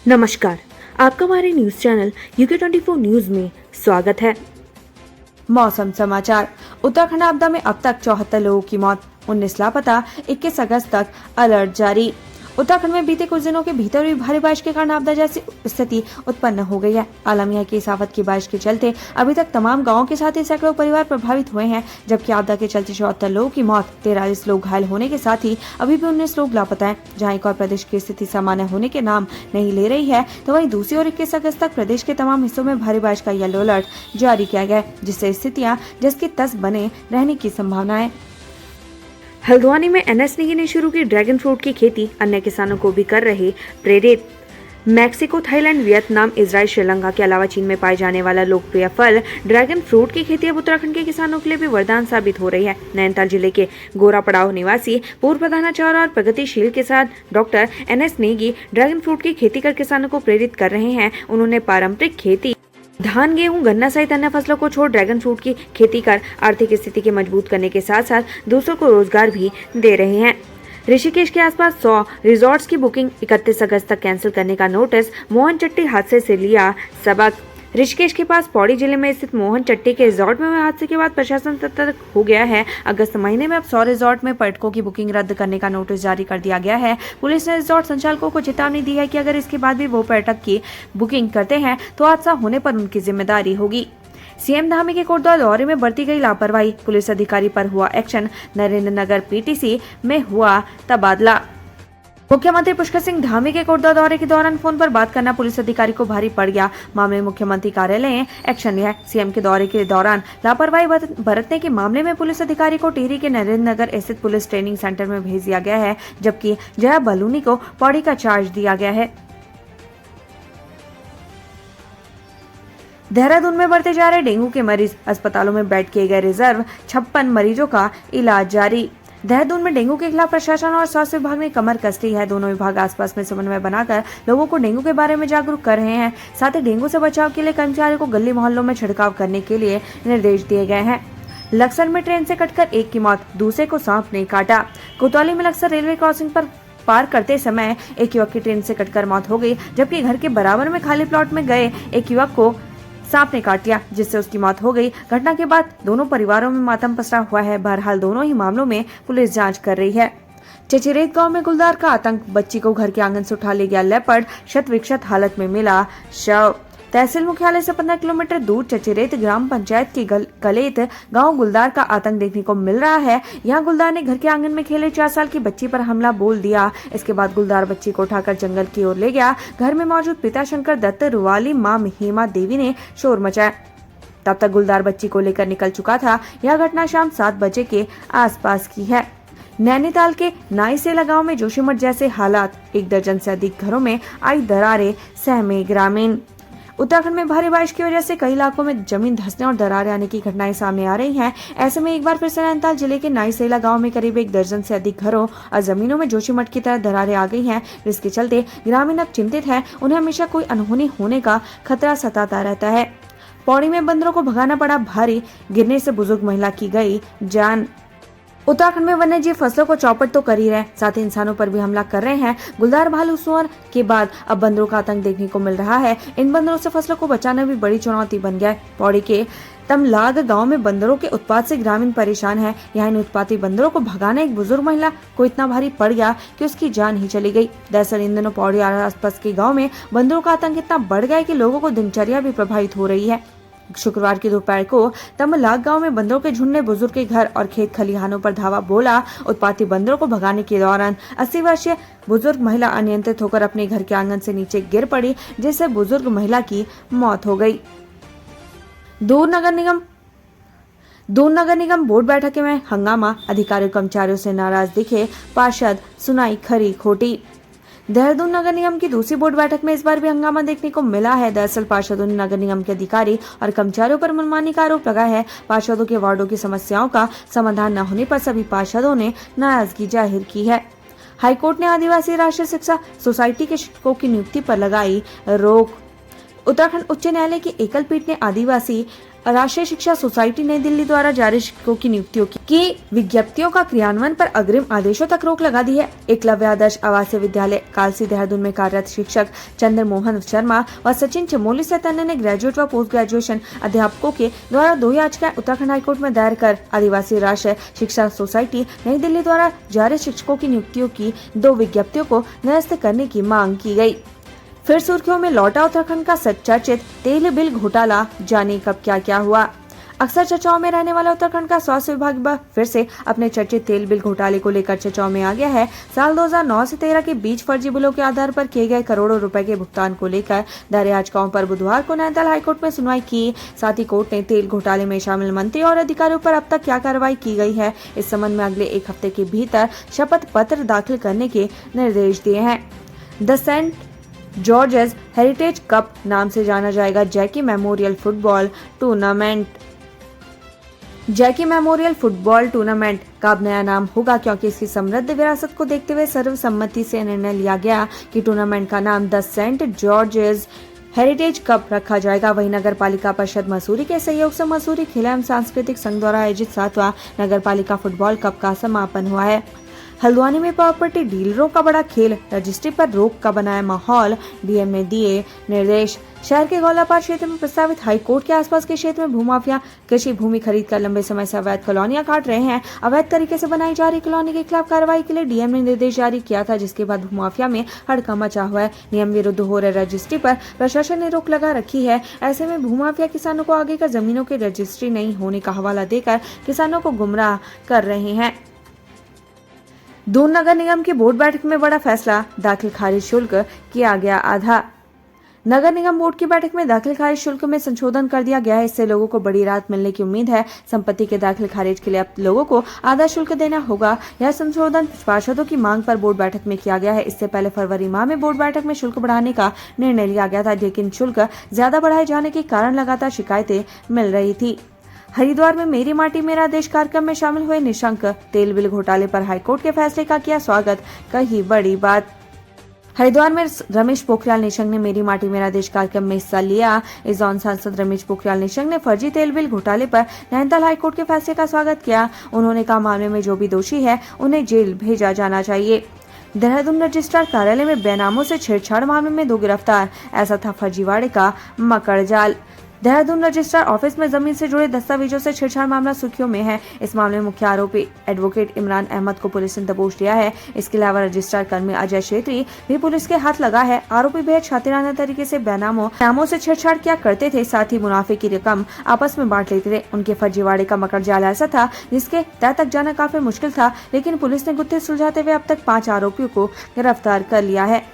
नमस्कार, आपका हमारे न्यूज चैनल UK24 न्यूज में स्वागत है। मौसम समाचार। उत्तराखंड आपदा में अब तक 74 लोगों की मौत, 19 लापता, 21 अगस्त तक अलर्ट जारी। उत्तराखंड में बीते कुछ दिनों के भीतर हुई भारी बारिश के कारण आपदा जैसी स्थिति उत्पन्न हो गई है। आलम यह कि इस आफत की बारिश के चलते अभी तक तमाम गांवों के साथ ही सैकड़ों परिवार प्रभावित हुए हैं, जबकि आपदा के चलते 74 लोगों की मौत, 43 लोग घायल होने के साथ ही अभी भी 19 लोग लापता हैं। जहाँ एक और प्रदेश की स्थिति सामान्य होने के नाम नहीं ले रही है, तो वहीं दूसरी ओर 21 अगस्त तक प्रदेश के तमाम हिस्सों में भारी बारिश का येलो अलर्ट जारी किया गया है, जिससे स्थितियाँ जस की तस बने रहने की संभावना है। हल्द्वानी में NS नेगी ने शुरू की ड्रैगन फ्रूट की खेती, अन्य किसानों को भी कर रहे प्रेरित। Mexico, Thailand, Vietnam, Israel, Sri Lanka के अलावा चीन में पाए जाने वाला लोकप्रिय फल ड्रैगन फ्रूट की खेती अब उत्तराखंड के किसानों के लिए भी वरदान साबित हो रही है। नैनीताल जिले के गोरा पड़ाव निवासी पूर्व प्रधानाचार्य और प्रगतिशील किसान doctor NS Negi dragon fruit की खेती कर किसानों को प्रेरित कर रहे हैं। उन्होंने पारंपरिक खेती, धान, गेहूं, गन्ना सहित अन्य फसलों को छोड़ ड्रैगन फ्रूट की खेती कर आर्थिक स्थिति के मजबूत करने के साथ साथ दूसरों को रोजगार भी दे रहे हैं। ऋषिकेश के आसपास 100 रिजॉर्ट्स की बुकिंग 31 अगस्त तक कैंसिल करने का नोटिस। मोहन चट्टी हादसे से लिया सबक। ऋषिकेश के पास पौड़ी जिले में स्थित मोहन चट्टी के रिजॉर्ट में हुए हादसे के बाद प्रशासन सतर्क हो गया है। अगस्त महीने में अब 100 रिजॉर्ट में पर्यटकों की बुकिंग रद्द करने का नोटिस जारी कर दिया गया है। पुलिस ने रिजॉर्ट संचालकों को चेतावनी दी है कि अगर इसके बाद भी वो पर्यटक की बुकिंग करते हैं तो हादसा होने पर उनकी जिम्मेदारी होगी। सीएम धामी के कोटद्वार दौरे में बरती गई लापरवाही, पुलिस अधिकारी पर हुआ एक्शन। नरेंद्र नगर PTC में हुआ तबादला। मुख्यमंत्री पुष्कर सिंह धामी के कोटद्वार दौरे के दौरान फोन पर बात करना पुलिस अधिकारी को भारी पड़ गया। मामले में मुख्यमंत्री कार्यालय ने एक्शन लिया है। सीएम के दौरे के दौरान लापरवाही बरतने के मामले में पुलिस अधिकारी को टिहरी के नरेंद्र नगर स्थित पुलिस ट्रेनिंग सेंटर में भेज दिया गया है, जबकि जया बलूनी को पौड़ी का चार्ज दिया गया है। देहरादून में बढ़ते जा रहे डेंगू के मरीज, अस्पतालों में बेड किए गए रिजर्व, 56 मरीजों का इलाज जारी। देहरादून में डेंगू के खिलाफ प्रशासन और स्वास्थ्य विभाग ने कमर कस ली है। दोनों विभाग आसपास में समन्वय बनाकर लोगों को डेंगू के बारे में जागरूक कर रहे हैं। साथ ही डेंगू से बचाव के लिए कर्मचारियों को गली मोहल्लों में छिड़काव करने के लिए निर्देश दिए गए हैं। लक्सर में ट्रेन से कटकर एक की मौत, दूसरे को सांप ने काटा। कोतवाली में लक्सर रेलवे क्रॉसिंग पर पार करते समय एक युवक की ट्रेन से कटकर मौत हो गई, जबकि घर के बराबर में खाली प्लॉट में गए एक युवक को सांप ने काट लिया, जिससे उसकी मौत हो गई। घटना के बाद दोनों परिवारों में मातम पसरा हुआ है। बहरहाल दोनों ही मामलों में पुलिस जांच कर रही है। चचेरेत गांव में गुलदार का आतंक, बच्ची को घर के आंगन से उठा ले गया लेपर्ड, शत विक्षत हालत में मिला शव। तहसील मुख्यालय से 15 किलोमीटर दूर चचेरेत ग्राम पंचायत के कलेत गांव गुलदार का आतंक देखने को मिल रहा है। यहाँ गुलदार ने घर के आंगन में खेले 4 साल की बच्ची पर हमला बोल दिया। इसके बाद गुलदार बच्ची को उठाकर जंगल की ओर ले गया। घर में मौजूद पिता शंकर दत्त, रुवाली मां हेमा देवी ने शोर मचाया। तब तक गुलदार बच्ची को लेकर निकल चुका था। यह घटना शाम 7 बजे के आसपास की है। नैनीताल के नाईसेला गांव में जोशीमठ जैसे हालात, 1 दर्जन से अधिक घरों में आई दरारें, सहमे ग्रामीण। उत्तराखंड में भारी बारिश की वजह से कई इलाकों में जमीन धंसने और दरारें आने की घटनाएं सामने आ रही हैं। ऐसे में एक बार फिर से नैनीताल जिले के नाईसेला गांव में करीब 1 दर्जन से अधिक घरों और जमीनों में जोशीमठ की तरह दरारें आ गई हैं, जिसके चलते ग्रामीण अब चिंतित हैं। उन्हें हमेशा कोई अनहोनी होने का खतरा सताता रहता है। पौड़ी में बंदरों को भगाना पड़ा भारी, गिरने से बुजुर्ग महिला की गई जान। उत्तराखंड में वन्य जीव फसलों को चौपट तो कर ही रहे, साथ ही इंसानों पर भी हमला कर रहे हैं। गुलदार भालू सुअर के बाद अब बंदरों का आतंक देखने को मिल रहा है। इन बंदरों से फसलों को बचाना भी बड़ी चुनौती बन गया है। पौड़ी के तमलाग गांव में बंदरों के उत्पात से ग्रामीण परेशान है। यहाँ इन उत्पाती बंदरों को भगाना एक बुजुर्ग महिला को इतना भारी पड़ गया कि उसकी जान ही चली गई। दरअसल इन दिनों पौड़ी और आसपास के गाँव में बंदरों का आतंक इतना बढ़ गया है कि लोगों को दिनचर्या भी प्रभावित हो रही है। शुक्रवार की दोपहर को तमलाग गांव में बंदरों के झुंड ने बुजुर्ग के घर और खेत खलिहानों पर धावा बोला। उत्पाती बंदरों को भगाने के दौरान 80 वर्षीय बुजुर्ग महिला अनियंत्रित होकर अपने घर के आंगन से नीचे गिर पड़ी, जिससे बुजुर्ग महिला की मौत हो गई। दूर नगर निगम बोर्ड बैठक में हंगामा, अधिकारियों कर्मचारियों से नाराज दिखे पार्षद, सुनाई खरी खोटी। देहरादून नगर निगम की दूसरी बोर्ड बैठक में इस बार भी हंगामा देखने को मिला है। दरअसल पार्षदों ने नगर निगम के अधिकारी और कर्मचारियों पर मनमानी का आरोप लगाया है। पार्षदों के वार्डों की समस्याओं का समाधान न होने पर सभी पार्षदों ने नाराजगी जाहिर की है। हाईकोर्ट ने आदिवासी राष्ट्रीय शिक्षा सोसाइटी के शिक्षकों की नियुक्ति पर लगाई रोक। उत्तराखंड उच्च न्यायालय की एकल पीठ ने आदिवासी राष्ट्रीय शिक्षा सोसाइटी नई दिल्ली द्वारा जारी शिक्षकों की नियुक्तियों की विज्ञप्तियों का क्रियान्वयन पर अग्रिम आदेशों तक रोक लगा दी है। एकलव्य आदर्श आवासीय विद्यालय कालसी देहरादून में कार्यरत शिक्षक चंद्र मोहन शर्मा व सचिन चमोली सहित अन्य ने ग्रेजुएट व पोस्ट ग्रेजुएशन अध्यापकों के द्वारा 2 याचिकाएं उत्तराखंड हाईकोर्ट में दायर कर आदिवासी राष्ट्रीय शिक्षा सोसाइटी नई दिल्ली द्वारा जारी शिक्षकों की नियुक्तियों की 2 विज्ञप्तियों को निरस्त करने की मांग की गयी। फिर सुर्खियों में लौटा उत्तराखंड का चर्चित तेल बिल घोटाला, जाने कब क्या क्या हुआ। अक्सर चर्चाओं में रहने वाला उत्तराखंड का स्वास्थ्य विभाग फिर से अपने चर्चित तेल बिल घोटाले को लेकर चर्चाओं में आ गया है। साल 2009 से 13 के बीच फर्जी बिलों के आधार पर किए गए करोड़ों रुपए के भुगतान को लेकर दायर याचिकाओं पर बुधवार को नैनीताल हाईकोर्ट में सुनवाई की। साथ ही कोर्ट ने तेल घोटाले में शामिल मंत्री और अधिकारियों पर अब तक क्या कार्रवाई की गई है, इस संबंध में अगले 1 हफ्ते के भीतर शपथ पत्र दाखिल करने के निर्देश दिए हैं। The Saint George's Heritage Cup नाम से जाना जाएगा Jackie Memorial Football Tournament. Jackie Memorial Football Tournament का अब नया नाम होगा, क्योंकि इसकी समृद्ध विरासत को देखते हुए सर्वसम्मति से निर्णय लिया गया कि टूर्नामेंट का नाम the Saint George's Heritage Cup रखा जाएगा। वहीं नगर पालिका परिषद मसूरी के सहयोग से मसूरी खेल एवं सांस्कृतिक संघ द्वारा आयोजित 7वां नगर पालिका फुटबॉल कप का समापन हुआ है। हल्द्वानी में प्रॉपर्टी डीलरों का बड़ा खेल, रजिस्ट्री पर रोक का बनाया माहौल, डीएम ने दिए निर्देश। शहर के गौलापार क्षेत्र में प्रस्तावित हाईकोर्ट के आसपास के क्षेत्र में भूमाफिया कृषि भूमि खरीद कर लंबे समय से अवैध कॉलोनियां काट रहे हैं। अवैध तरीके से बनाई जा रही कॉलोनी के खिलाफ कार्रवाई के लिए डीएम ने निर्देश जारी किया था, जिसके बाद भूमाफिया में हड़कंप मचा हुआ है। नियम विरुद्ध हो रहे रजिस्ट्री पर प्रशासन ने रोक लगा रखी है। ऐसे में भूमाफिया किसानों को आगे का जमीनों की रजिस्ट्री नहीं होने का हवाला देकर किसानों को गुमराह कर रहे हैं। दून नगर निगम की बोर्ड बैठक में बड़ा फैसला, दाखिल खारिज शुल्क किया गया आधा। नगर निगम बोर्ड की बैठक में दाखिल खारिज शुल्क में संशोधन कर दिया गया है। इससे लोगों को बड़ी राहत मिलने की उम्मीद है। संपत्ति के दाखिल खारिज के लिए अब लोगों को आधा शुल्क देना होगा। यह संशोधन पार्षदों की मांग पर बोर्ड बैठक में किया गया है। इससे पहले फरवरी माह में बोर्ड बैठक में शुल्क बढ़ाने का निर्णय लिया गया था, लेकिन शुल्क ज्यादा बढ़ाए जाने के कारण लगातार शिकायतें मिल रही थी। हरिद्वार में मेरी माटी मेरा देश कार्यक्रम में शामिल हुए निशंक, तेल बिल घोटाले पर हाईकोर्ट के फैसले का किया स्वागत, कही बड़ी बात। हरिद्वार में रमेश पोखरियाल निशंक ने मेरी माटी मेरा देश कार्यक्रम में हिस्सा लिया। इस दौरान सांसद रमेश पोखरियाल निशंक ने फर्जी तेल बिल घोटाले पर नैनीताल हाईकोर्ट के फैसले का स्वागत किया। उन्होंने कहा, मामले में जो भी दोषी है उन्हें जेल भेजा जाना चाहिए। देहरादून रजिस्ट्रार कार्यालय में बेनामों से छेड़छाड़ मामले में 2 गिरफ्तार, ऐसा था फर्जीवाड़े का मकड़जाल। देहरादून रजिस्ट्रार ऑफिस में जमीन से जुड़े दस्तावेजों से छेड़छाड़ मामला सुर्खियों में है। इस मामले में मुख्य आरोपी एडवोकेट इमरान अहमद को पुलिस ने दबोच लिया है। इसके अलावा रजिस्ट्रार कर्मी अजय छेत्री भी पुलिस के हाथ लगा है। आरोपी बेहद शातिराना तरीके से बेनामों से छेड़छाड़ किया करते थे, साथ ही मुनाफे की रकम आपस में बांट लेते थे। उनके फर्जीवाड़े का मकड़जाल ऐसा था जिसके तह तक जाना काफी मुश्किल था, लेकिन पुलिस ने गुत्थे सुलझाते हुए अब तक 5 आरोपियों को गिरफ्तार कर लिया है।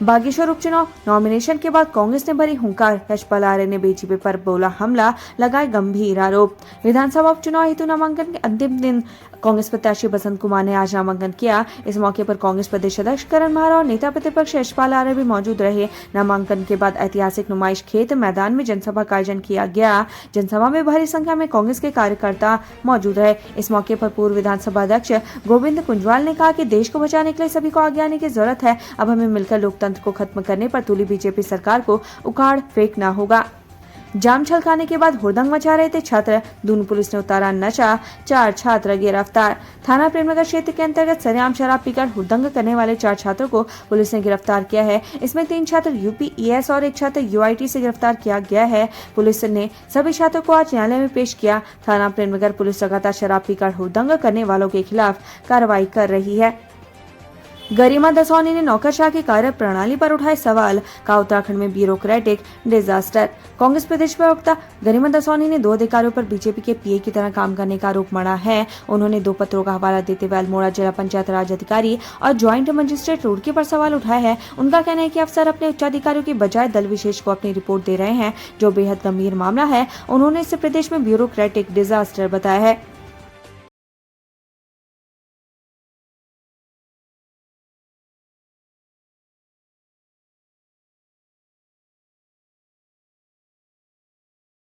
बागेश्वर उपचुनाव नॉमिनेशन के बाद कांग्रेस ने भरी हुंकार, यशपाल आर्य ने बीजेपी पर बोला हमला, लगाए गंभीर आरोप। विधानसभा उपचुनाव हेतु नामांकन के अंतिम दिन कांग्रेस प्रत्याशी बसंत कुमार ने आज नामांकन किया। इस मौके पर कांग्रेस प्रदेश अध्यक्ष करण महारा और नेता प्रतिपक्ष यशपाल आर्य भी मौजूद रहे। नामांकन के बाद ऐतिहासिक नुमाइश खेत मैदान में जनसभा का आयोजन किया गया। जनसभा में भारी संख्या में कांग्रेस के कार्यकर्ता मौजूद रहे। इस मौके पर पूर्व विधानसभा अध्यक्ष गोविंद कुंजवाल ने कहा कि देश को बचाने के लिए सभी को आगे आने की जरूरत है। अब हमें मिलकर लोकतंत्र को खत्म करने पर तुली बीजेपी सरकार को उखाड़ फेंकना होगा। जाम छलकाने के बाद हुड़दंग मचा रहे थे छात्र, दून पुलिस ने उतारा नशा, 4 छात्र गिरफ्तार। थाना प्रेमनगर क्षेत्र के अंतर्गत सरेआम शराब पीकर हुड़दंग करने वाले 4 छात्रों को पुलिस ने गिरफ्तार किया है। इसमें 3 छात्र यूपीईएस और 1 छात्र यूआईटी से गिरफ्तार किया गया है। पुलिस ने सभी छात्रों को आज न्यायालय में पेश किया। थाना प्रेमनगर पुलिस लगातार शराब पीकर हुड़दंग करने वालों के खिलाफ कार्रवाई कर रही है। गरिमा दसौनी ने नौकरशाह की कार्य प्रणाली पर उठाए सवाल, कहा उत्तराखंड में ब्यूरोक्रेटिक डिजास्टर। कांग्रेस प्रदेश प्रवक्ता गरिमा दसौनी ने 2 अधिकारियों पर बीजेपी के पीए की तरह काम करने का आरोप मढ़ा है। उन्होंने 2 पत्रों का हवाला देते हुए अल्मोड़ा जिला पंचायत राज अधिकारी और ज्वाइंट मजिस्ट्रेट रुड़की पर सवाल उठाया है। उनका कहना है कि अफसर अपने उच्चाधिकारियों की बजाय दल विशेष को अपनी रिपोर्ट दे रहे हैं, जो बेहद गंभीर मामला है। उन्होंने इसे प्रदेश में ब्यूरोक्रेटिक डिजास्टर बताया है।